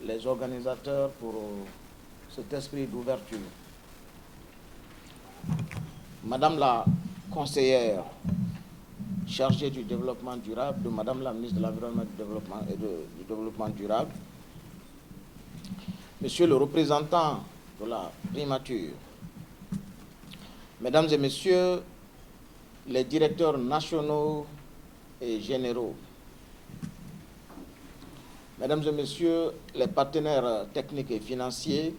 les organisateurs pour cet esprit d'ouverture. Madame la conseillère chargée du développement durable, de Madame la ministre de l'Environnement et du Développement durable, Monsieur le représentant de la primature, Mesdames et Messieurs les directeurs nationaux et généraux, Mesdames et Messieurs les partenaires techniques et financiers,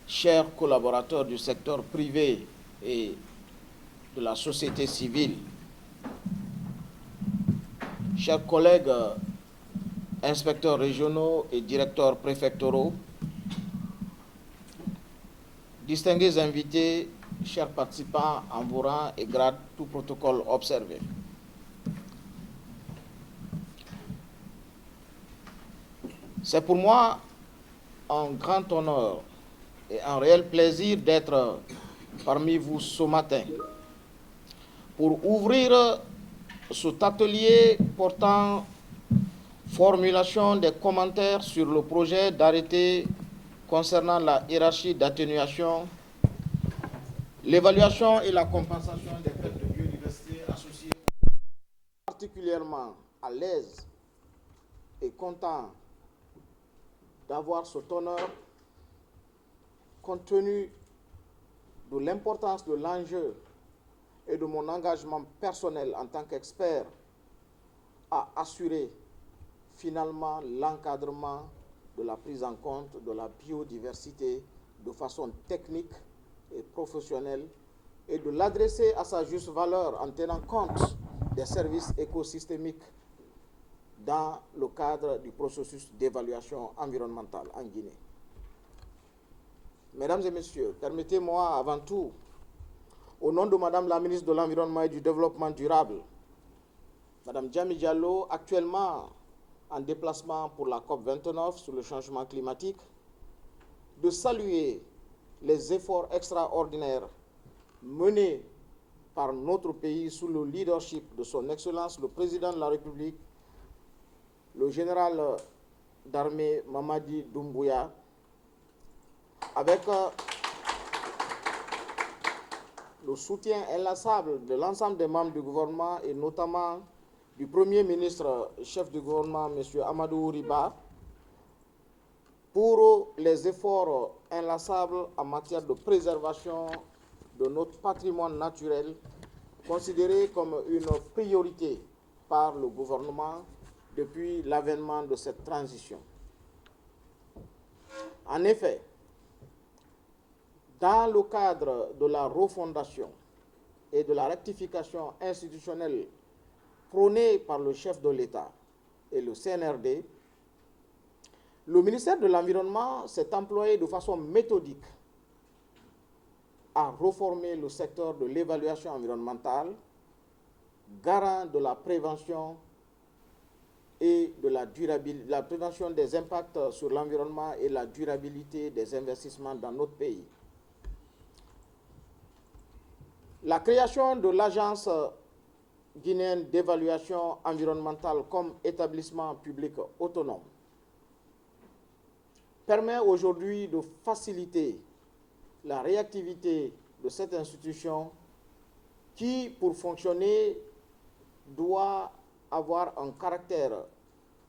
chers collaborateurs du secteur privé et de la société civile, chers collègues inspecteurs régionaux et directeurs préfectoraux, distingués invités, chers participants en vos rangs et grades, tout protocole observé. C'est pour moi un grand honneur et un réel plaisir d'être parmi vous ce matin pour ouvrir cet atelier portant formulation des commentaires sur le projet d'arrêté concernant la hiérarchie d'atténuation, l'évaluation et la compensation des pertes de biodiversité associées. Particulièrement à l'aise et content d'avoir cet honneur compte tenu de l'importance de l'enjeu et de mon engagement personnel en tant qu'expert à assurer finalement l'encadrement de la prise en compte de la biodiversité de façon technique et professionnelle et de l'adresser à sa juste valeur en tenant compte des services écosystémiques dans le cadre du processus d'évaluation environnementale en Guinée. Mesdames et Messieurs, permettez-moi avant tout, au nom de Madame la ministre de l'Environnement et du Développement durable, Madame Djami Diallo, actuellement en déplacement pour la COP29 sur le changement climatique, de saluer les efforts extraordinaires menés par notre pays sous le leadership de son Excellence, le Président de la République, le général d'armée Mamadi Doumbouya, avec le soutien inlassable de l'ensemble des membres du gouvernement et notamment du Premier ministre, chef du gouvernement, M. Amadou Riba, pour les efforts inlassables en matière de préservation de notre patrimoine naturel, considéré comme une priorité par le gouvernement depuis l'avènement de cette transition. En effet, dans le cadre de la refondation et de la rectification institutionnelle prônée par le chef de l'État et le CNRD, le ministère de l'Environnement s'est employé de façon méthodique à reformer le secteur de l'évaluation environnementale, garant de la prévention et de la durabilité, la prévention des impacts sur l'environnement et la durabilité des investissements dans notre pays. La création de l'Agence guinéenne d'évaluation environnementale comme établissement public autonome permet aujourd'hui de faciliter la réactivité de cette institution qui, pour fonctionner, doit avoir un caractère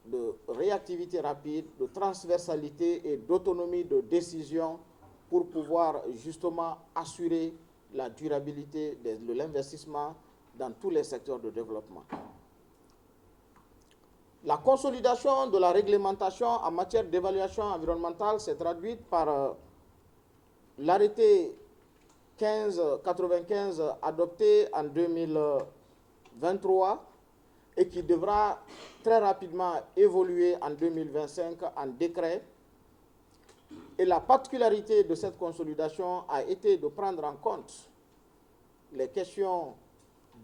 de réactivité rapide, de transversalité et d'autonomie de décision pour pouvoir justement assurer la durabilité de l'investissement dans tous les secteurs de développement. La consolidation de la réglementation en matière d'évaluation environnementale s'est traduite par l'arrêté 1595 adopté en 2023 et qui devra très rapidement évoluer en 2025 en décret. Et la particularité de cette consolidation a été de prendre en compte les questions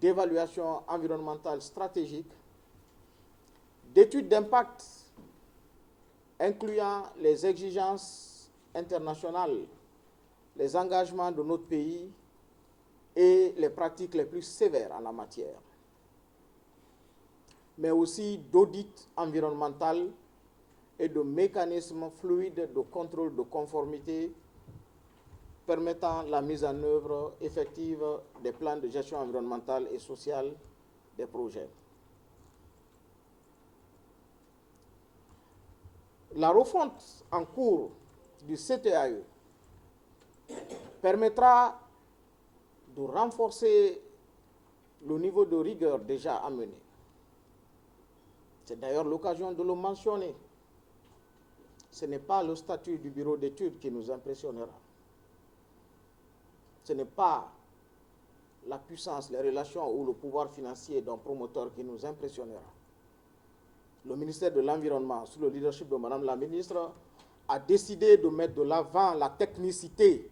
d'évaluation environnementale stratégique, d'études d'impact incluant les exigences internationales, les engagements de notre pays et les pratiques les plus sévères en la matière, mais aussi d'audit environnemental et de mécanismes fluides de contrôle de conformité permettant la mise en œuvre effective des plans de gestion environnementale et sociale des projets. La refonte en cours du CTAE permettra de renforcer le niveau de rigueur déjà amené. C'est d'ailleurs l'occasion de le mentionner. Ce n'est pas le statut du bureau d'études qui nous impressionnera. Ce n'est pas la puissance, les relations ou le pouvoir financier d'un promoteur qui nous impressionnera. Le ministère de l'Environnement, sous le leadership de Madame la ministre, a décidé de mettre de l'avant la technicité.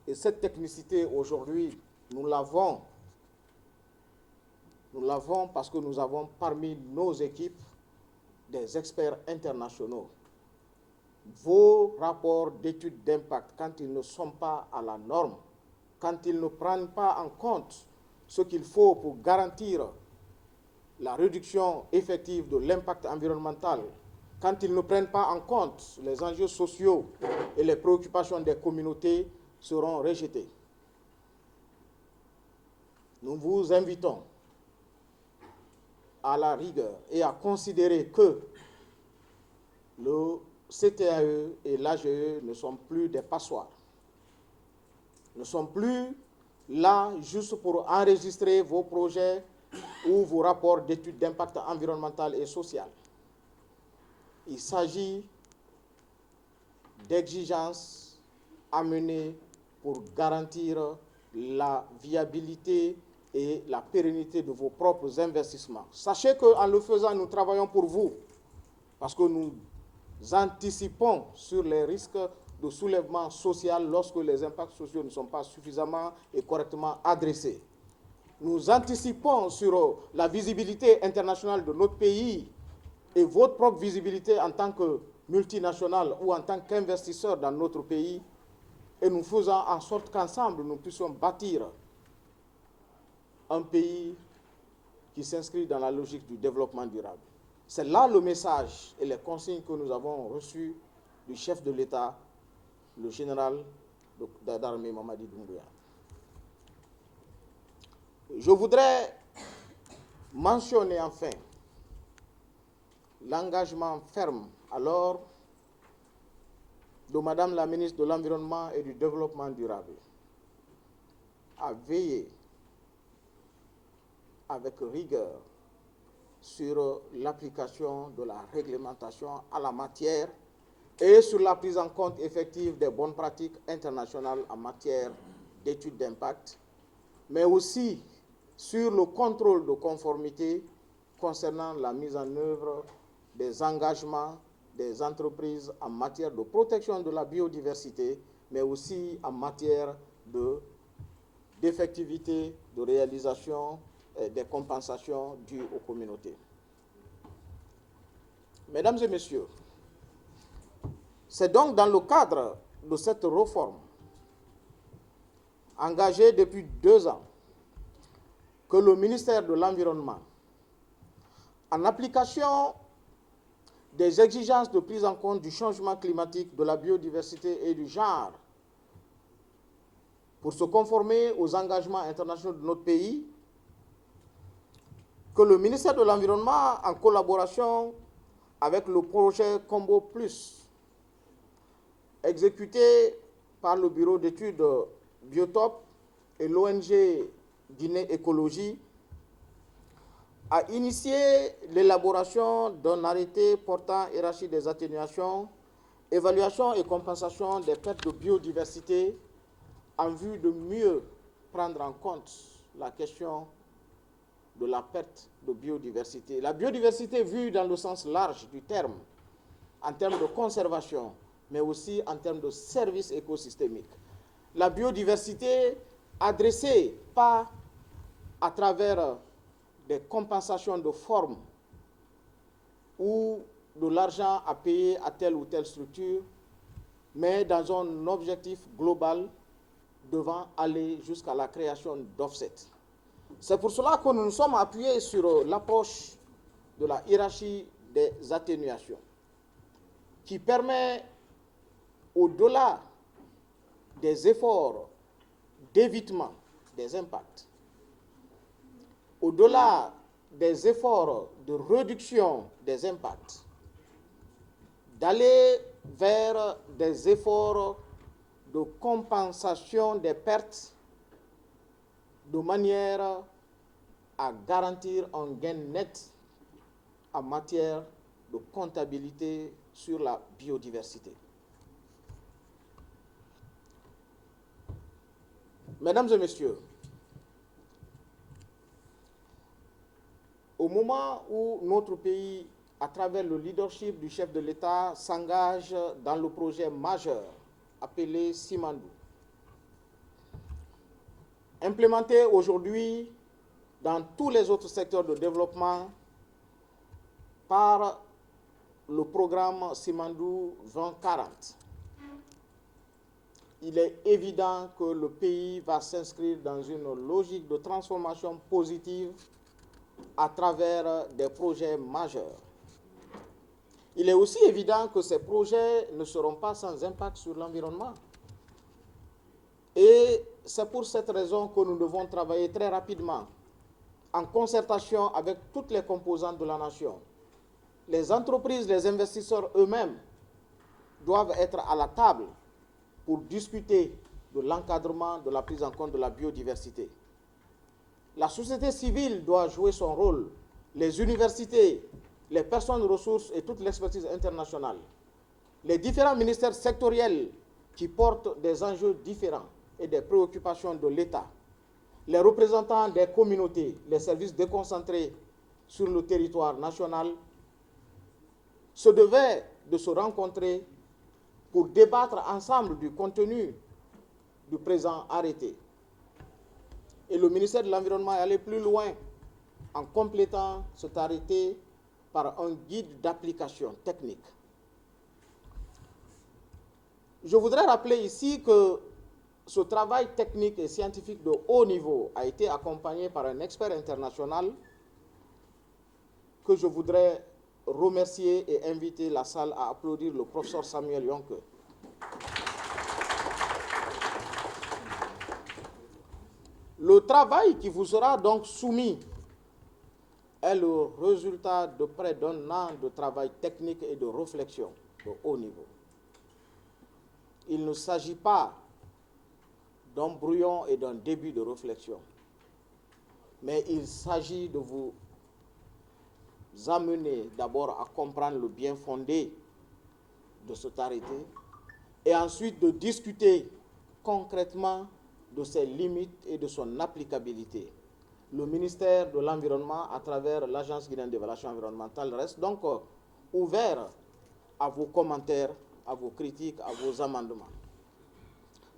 Et cette technicité, aujourd'hui, nous l'avons parce que nous avons parmi nos équipes des experts internationaux. Vos rapports d'études d'impact, quand ils ne sont pas à la norme, quand ils ne prennent pas en compte ce qu'il faut pour garantir la réduction effective de l'impact environnemental, quand ils ne prennent pas en compte les enjeux sociaux et les préoccupations des communautés, seront rejetés. Nous vous invitons à la rigueur et à considérer que le CTAE et l'AGE ne sont plus des passoires, ne sont plus là juste pour enregistrer vos projets ou vos rapports d'études d'impact environnemental et social. Il s'agit d'exigences amenées pour garantir la viabilité et la pérennité de vos propres investissements. Sachez qu'en le faisant, nous travaillons pour vous, parce que nous anticipons sur les risques de soulèvement social lorsque les impacts sociaux ne sont pas suffisamment et correctement adressés. Nous anticipons sur la visibilité internationale de notre pays et votre propre visibilité en tant que multinationale ou en tant qu'investisseur dans notre pays, et nous faisons en sorte qu'ensemble nous puissions bâtir un pays qui s'inscrit dans la logique du développement durable. C'est là le message et les consignes que nous avons reçues du chef de l'État, le général d'armée Mamadi Doumbouya. Je voudrais mentionner enfin l'engagement ferme alors de Madame la ministre de l'Environnement et du Développement durable à veiller avec rigueur sur l'application de la réglementation à la matière et sur la prise en compte effective des bonnes pratiques internationales en matière d'études d'impact, mais aussi sur le contrôle de conformité concernant la mise en œuvre des engagements des entreprises en matière de protection de la biodiversité, mais aussi en matière d'effectivité, de réalisation des compensations dues aux communautés. Mesdames et messieurs, c'est donc dans le cadre de cette réforme engagée depuis 2 ans que le ministère de l'Environnement, en application des exigences de prise en compte du changement climatique, de la biodiversité et du genre, pour se conformer aux engagements internationaux de notre pays, que le ministère de l'Environnement, en collaboration avec le projet Combo Plus, exécuté par le bureau d'études Biotop et l'ONG Guinée Écologie, a initié l'élaboration d'un arrêté portant hiérarchie des atténuations, évaluation et compensation des pertes de biodiversité en vue de mieux prendre en compte la question de la perte de biodiversité. La biodiversité vue dans le sens large du terme, en termes de conservation, mais aussi en termes de services écosystémiques. La biodiversité adressée pas à travers des compensations de forme ou de l'argent à payer à telle ou telle structure, mais dans un objectif global devant aller jusqu'à la création d'offsets. C'est pour cela que nous nous sommes appuyés sur l'approche de la hiérarchie des atténuations. qui permet, au-delà des efforts d'évitement des impacts, au-delà des efforts de réduction des impacts, d'aller vers des efforts de compensation des pertes de manière à garantir un gain net en matière de comptabilité sur la biodiversité. Mesdames et messieurs, au moment où notre pays, à travers le leadership du chef de l'État, s'engage dans le projet majeur appelé Simandou, implémenté aujourd'hui dans tous les autres secteurs de développement par le programme Simandou 2040. Il est évident que le pays va s'inscrire dans une logique de transformation positive à travers des projets majeurs. Il est aussi évident que ces projets ne seront pas sans impact sur l'environnement. Et c'est pour cette raison que nous devons travailler très rapidement, en concertation avec toutes les composantes de la nation. Les entreprises, les investisseurs eux-mêmes doivent être à la table pour discuter de l'encadrement, de la prise en compte de la biodiversité. La société civile doit jouer son rôle, les universités, les personnes ressources et toute l'expertise internationale, les différents ministères sectoriels qui portent des enjeux différents et des préoccupations de l'État, les représentants des communautés, les services déconcentrés sur le territoire national, se devaient de se rencontrer pour débattre ensemble du contenu du présent arrêté. Et le ministère de l'Environnement est allé plus loin en complétant cet arrêté par un guide d'application technique. Je voudrais rappeler ici que ce travail technique et scientifique de haut niveau a été accompagné par un expert international que je voudrais remercier et inviter la salle à applaudir, le professeur Samuel Yonke. Le travail qui vous sera donc soumis est le résultat de près d'un an de travail technique et de réflexion de haut niveau. Il ne s'agit pas d'un brouillon et d'un début de réflexion, mais il s'agit de vous amener d'abord à comprendre le bien fondé de cet arrêté et ensuite de discuter concrètement de ses limites et de son applicabilité. Le ministère de l'Environnement, à travers l'Agence guinéenne d'évaluation environnementale, reste donc ouvert à vos commentaires, à vos critiques, à vos amendements.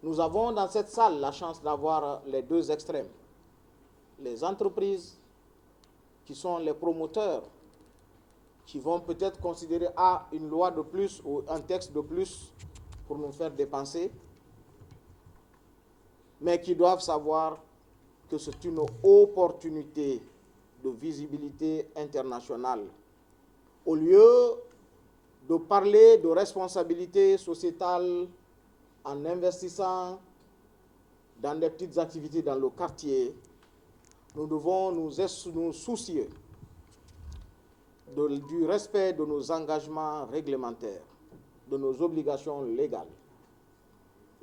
Nous avons dans cette salle la chance d'avoir les deux extrêmes. Les entreprises qui sont les promoteurs, qui vont peut-être considérer une loi de plus ou un texte de plus pour nous faire dépenser, mais qui doivent savoir que c'est une opportunité de visibilité internationale. Au lieu de parler de responsabilité sociétale en investissant dans des petites activités dans le quartier, nous devons nous soucier du respect de nos engagements réglementaires, de nos obligations légales.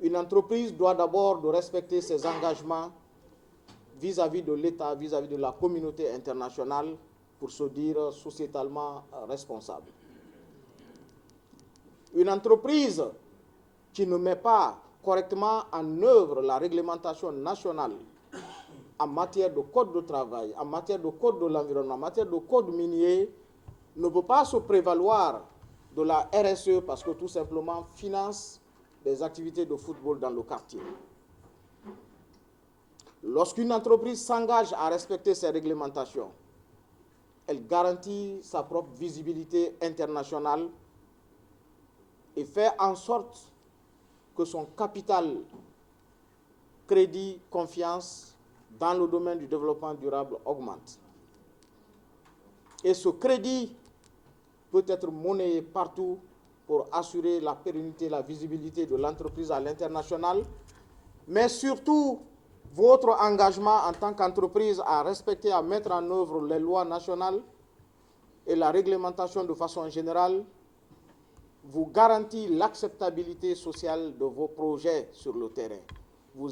Une entreprise doit d'abord respecter ses engagements vis-à-vis de l'État, vis-à-vis de la communauté internationale, pour se dire sociétalement responsable. Une entreprise qui ne met pas correctement en œuvre la réglementation nationale en matière de code de travail, en matière de code de l'environnement, en matière de code minier, ne peut pas se prévaloir de la RSE parce que tout simplement finance des activités de football dans le quartier. Lorsqu'une entreprise s'engage à respecter ces réglementations, elle garantit sa propre visibilité internationale et fait en sorte que son capital, crédit, confiance dans le domaine du développement durable augmente. Et ce crédit peut être monnayé partout pour assurer la pérennité, la visibilité de l'entreprise à l'international, mais surtout votre engagement en tant qu'entreprise à respecter, à mettre en œuvre les lois nationales et la réglementation de façon générale, vous garantit l'acceptabilité sociale de vos projets sur le terrain. Vous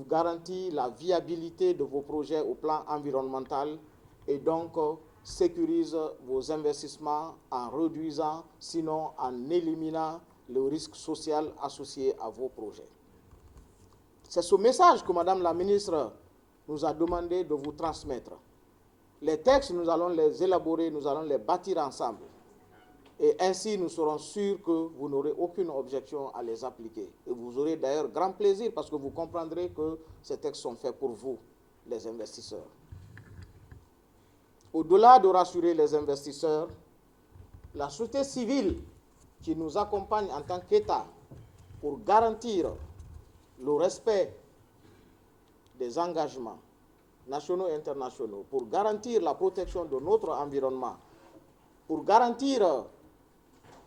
garantit la viabilité de vos projets au plan environnemental et donc sécurise vos investissements en réduisant, sinon en éliminant le risque social associé à vos projets. C'est ce message que Madame la ministre nous a demandé de vous transmettre. Les textes, nous allons les élaborer, nous allons les bâtir ensemble. Et ainsi, nous serons sûrs que vous n'aurez aucune objection à les appliquer. Et vous aurez d'ailleurs grand plaisir parce que vous comprendrez que ces textes sont faits pour vous, les investisseurs. Au-delà de rassurer les investisseurs, la société civile qui nous accompagne en tant qu'État pour garantir le respect des engagements nationaux et internationaux, pour garantir la protection de notre environnement, pour garantir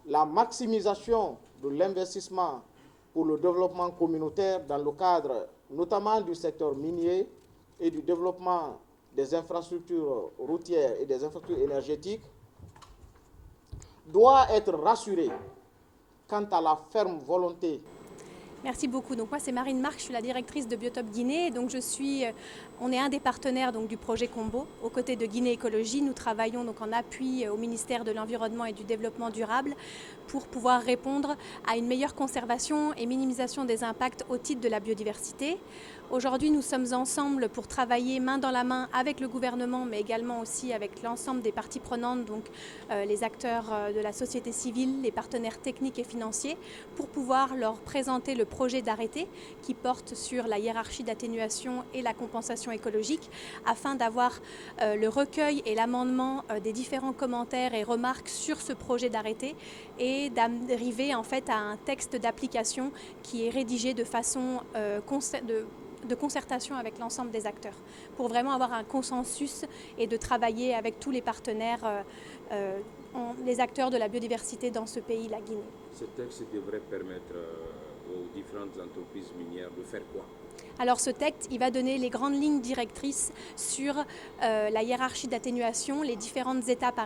la maximisation de l'investissement pour le développement communautaire dans le cadre notamment du secteur minier et du développement des infrastructures routières et des infrastructures énergétiques, doit être rassuré quant à la ferme volonté. Merci beaucoup. Donc moi c'est Marine Marc, je suis la directrice de Biotop Guinée. Donc on est un des partenaires donc, du projet Combo. Aux côtés de Guinée Écologie, nous travaillons donc en appui au ministère de l'Environnement et du Développement durable pour pouvoir répondre à une meilleure conservation et minimisation des impacts au titre de la biodiversité. Aujourd'hui, nous sommes ensemble pour travailler main dans la main avec le gouvernement, mais également aussi avec l'ensemble des parties prenantes, donc les acteurs de la société civile, les partenaires techniques et financiers, pour pouvoir leur présenter le projet d'arrêté qui porte sur la hiérarchie d'atténuation et la compensation écologique, afin d'avoir le recueil et l'amendement des différents commentaires et remarques sur ce projet d'arrêté et d'arriver en fait à un texte d'application qui est rédigé de façon de concertation avec l'ensemble des acteurs, pour vraiment avoir un consensus et de travailler avec tous les partenaires, les acteurs de la biodiversité dans ce pays, la Guinée. Ce texte devrait permettre aux différentes entreprises minières de faire quoi ? Alors ce texte, il va donner les grandes lignes directrices sur la hiérarchie d'atténuation, les différentes étapes à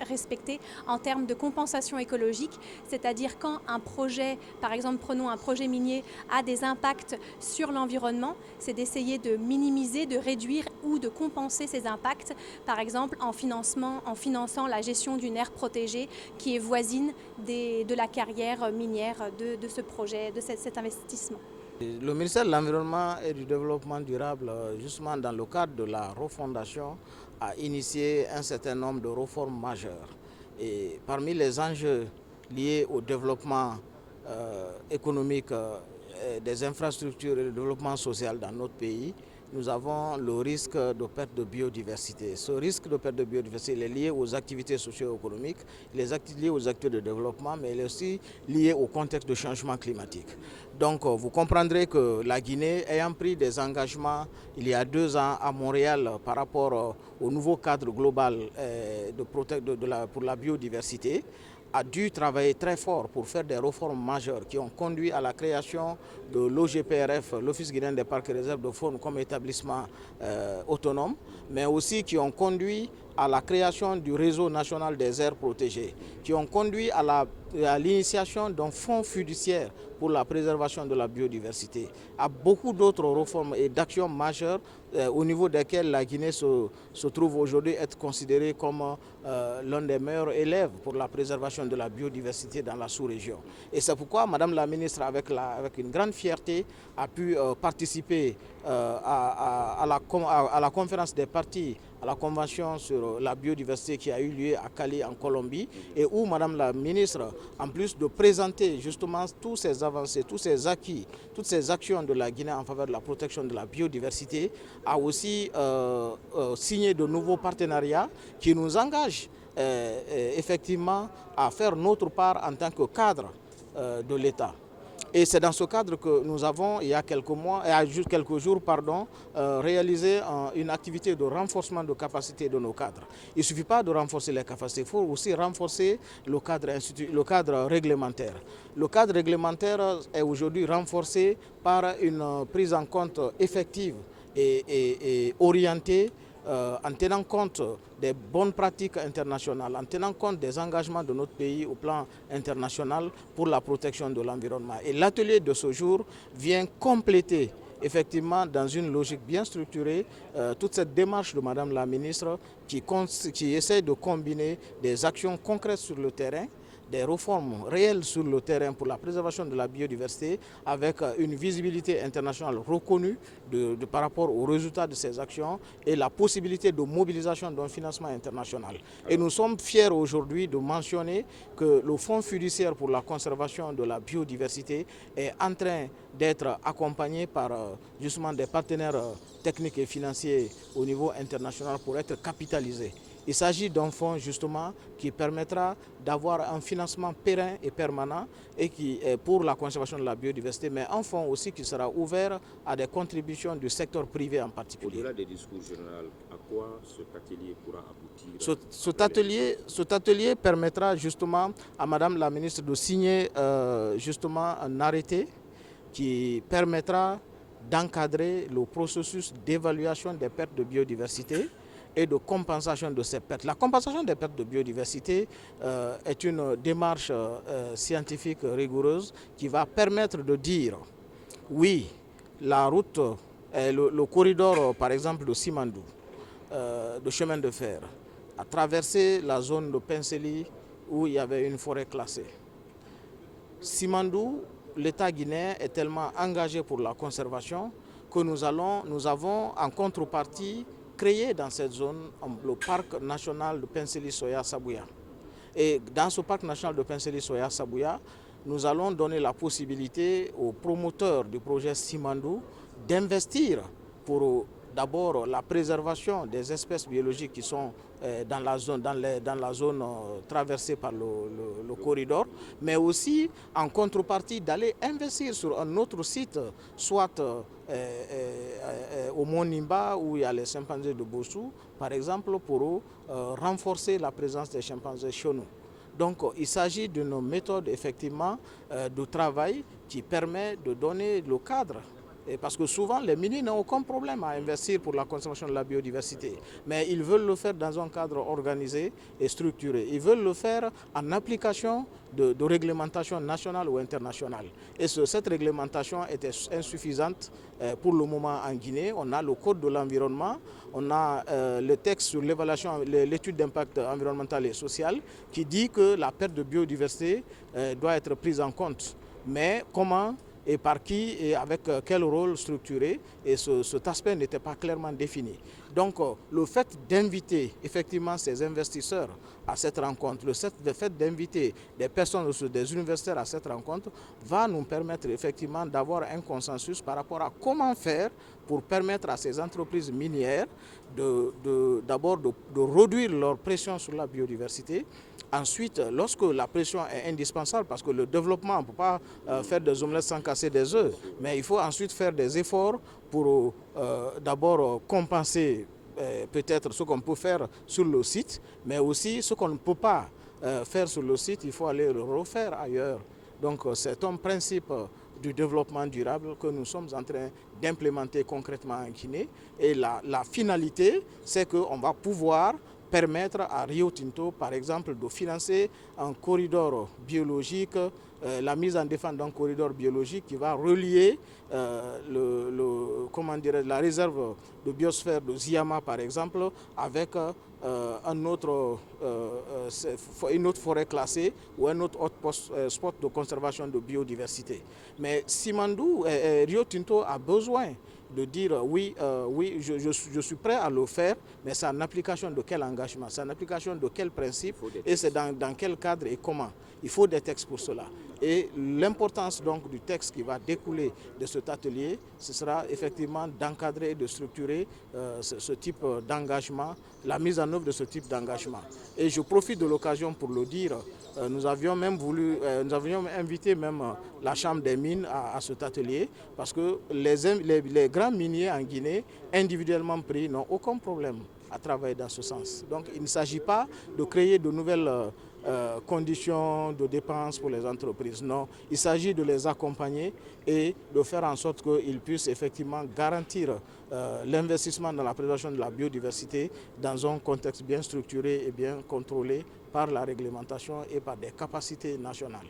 respecter en termes de compensation écologique, c'est-à-dire quand un projet, par exemple prenons un projet minier, a des impacts sur l'environnement, c'est d'essayer de minimiser, de réduire ou de compenser ces impacts, par exemple en finançant la gestion d'une aire protégée qui est voisine de la carrière minière de ce projet, de cet investissement. Le ministère de l'Environnement et du Développement durable, justement dans le cadre de la refondation, a initié un certain nombre de réformes majeures. Et parmi les enjeux liés au développement économique des infrastructures et le développement social dans notre pays, nous avons le risque de perte de biodiversité. Ce risque de perte de biodiversité il est lié aux activités socio-économiques, il est lié aux acteurs de développement, mais il est aussi lié au contexte de changement climatique. Donc vous comprendrez que la Guinée, ayant pris des engagements il y a 2 ans à Montréal par rapport au nouveau cadre global pour la biodiversité, a dû travailler très fort pour faire des réformes majeures qui ont conduit à la création de l'OGPRF, l'Office guinéen des parcs et réserves de faune comme établissement autonome, mais aussi qui ont conduit à la création du réseau national des aires protégées, qui ont conduit à l'initiation d'un fonds fiduciaire pour la préservation de la biodiversité, à beaucoup d'autres réformes et d'actions majeures au niveau desquelles la Guinée se trouve aujourd'hui être considérée comme l'un des meilleurs élèves pour la préservation de la biodiversité dans la sous-région. Et c'est pourquoi Madame la ministre, avec une grande fierté, a pu participer à la conférence des partis, à la convention sur la biodiversité qui a eu lieu à Cali en Colombie, et où Madame la ministre, en plus de présenter justement tous ces avancées, tous ces acquis, toutes ces actions de la Guinée en faveur de la protection de la biodiversité, a aussi signé de nouveaux partenariats qui nous engagent effectivement à faire notre part en tant que cadre de l'État. Et c'est dans ce cadre que nous avons, il y a quelques jours, réalisé une activité de renforcement de capacité de nos cadres. Il ne suffit pas de renforcer les capacités, il faut aussi renforcer le cadre réglementaire. Le cadre réglementaire est aujourd'hui renforcé par une prise en compte effective et orientée en tenant compte des bonnes pratiques internationales, en tenant compte des engagements de notre pays au plan international pour la protection de l'environnement. Et l'atelier de ce jour vient compléter effectivement dans une logique bien structurée toute cette démarche de Madame la Ministre qui essaie de combiner des actions concrètes sur le terrain, des réformes réelles sur le terrain pour la préservation de la biodiversité avec une visibilité internationale reconnue par rapport aux résultats de ces actions et la possibilité de mobilisation d'un financement international. Et nous sommes fiers aujourd'hui de mentionner que le Fonds fiduciaire pour la conservation de la biodiversité est en train d'être accompagné par justement des partenaires techniques et financiers au niveau international pour être capitalisé. Il s'agit d'un fonds justement qui permettra d'avoir un financement périn et permanent et qui est pour la conservation de la biodiversité, mais un fonds aussi qui sera ouvert à des contributions du secteur privé en particulier. Au-delà des discours généraux, à quoi cet atelier pourra aboutir? Cet atelier permettra justement à Madame la Ministre de signer justement un arrêté qui permettra d'encadrer le processus d'évaluation des pertes de biodiversité et de compensation de ces pertes. La compensation des pertes de biodiversité est une démarche scientifique rigoureuse qui va permettre de dire oui, la route, le corridor par exemple de Simandou, de chemin de fer, a traversé la zone de Penseli où il y avait une forêt classée. Simandou, l'État guinéen est tellement engagé pour la conservation que nous avons en contrepartie créé dans cette zone le parc national de Penseli-Soya-Sabouya. Et dans ce parc national de Penseli-Soya-Sabouya, nous allons donner la possibilité aux promoteurs du projet Simandou d'investir pour d'abord la préservation des espèces biologiques qui sont dans la zone traversée par le corridor, mais aussi en contrepartie d'aller investir sur un autre site, soit au Mont Nimba où il y a les chimpanzés de Bossou, par exemple, pour renforcer la présence des chimpanzés chez nous. Donc il s'agit d'une méthode effectivement de travail qui permet de donner le cadre. Parce que souvent, les miniers n'ont aucun problème à investir pour la conservation de la biodiversité. Mais ils veulent le faire dans un cadre organisé et structuré. Ils veulent le faire en application de réglementation nationale ou internationale. Et cette réglementation était insuffisante pour le moment en Guinée. On a le Code de l'environnement, on a le texte sur l'évaluation, l'étude d'impact environnemental et social qui dit que la perte de biodiversité doit être prise en compte. Mais comment et par qui et avec quel rôle structuré, et cet aspect n'était pas clairement défini. Donc le fait d'inviter effectivement ces investisseurs à cette rencontre, le fait d'inviter des personnes, des universitaires à cette rencontre, va nous permettre effectivement d'avoir un consensus par rapport à comment faire pour permettre à ces entreprises minières d'abord de réduire leur pression sur la biodiversité. Ensuite, lorsque la pression est indispensable, parce que le développement, on ne peut pas faire des omelettes sans casser des œufs, mais il faut ensuite faire des efforts pour d'abord compenser peut-être ce qu'on peut faire sur le site, mais aussi ce qu'on ne peut pas faire sur le site, il faut aller le refaire ailleurs. Donc c'est un principe du développement durable que nous sommes en train d'implémenter concrètement en Guinée. Et la finalité, c'est qu'on va pouvoir permettre à Rio Tinto, par exemple, de financer un corridor biologique, la mise en défense d'un corridor biologique qui va relier la réserve de biosphère de Ziama, par exemple, avec une autre forêt classée ou un autre spot de conservation de biodiversité. Mais Simandou, Rio Tinto a besoin de dire oui, je suis prêt à le faire, mais c'est en application de quel engagement, c'est en application de quel principe et c'est dans quel cadre et comment. Il faut des textes pour cela. Et l'importance donc du texte qui va découler de cet atelier, ce sera effectivement d'encadrer et de structurer ce type d'engagement, la mise en œuvre de ce type d'engagement. Et je profite de l'occasion pour le dire, nous avions invité même la Chambre des mines à cet atelier parce que les grands miniers en Guinée, individuellement pris, n'ont aucun problème à travailler dans ce sens. Donc il ne s'agit pas de créer de nouvelles conditions de dépenses pour les entreprises. Non, il s'agit de les accompagner et de faire en sorte qu'ils puissent effectivement garantir l'investissement dans la préservation de la biodiversité dans un contexte bien structuré et bien contrôlé par la réglementation et par des capacités nationales.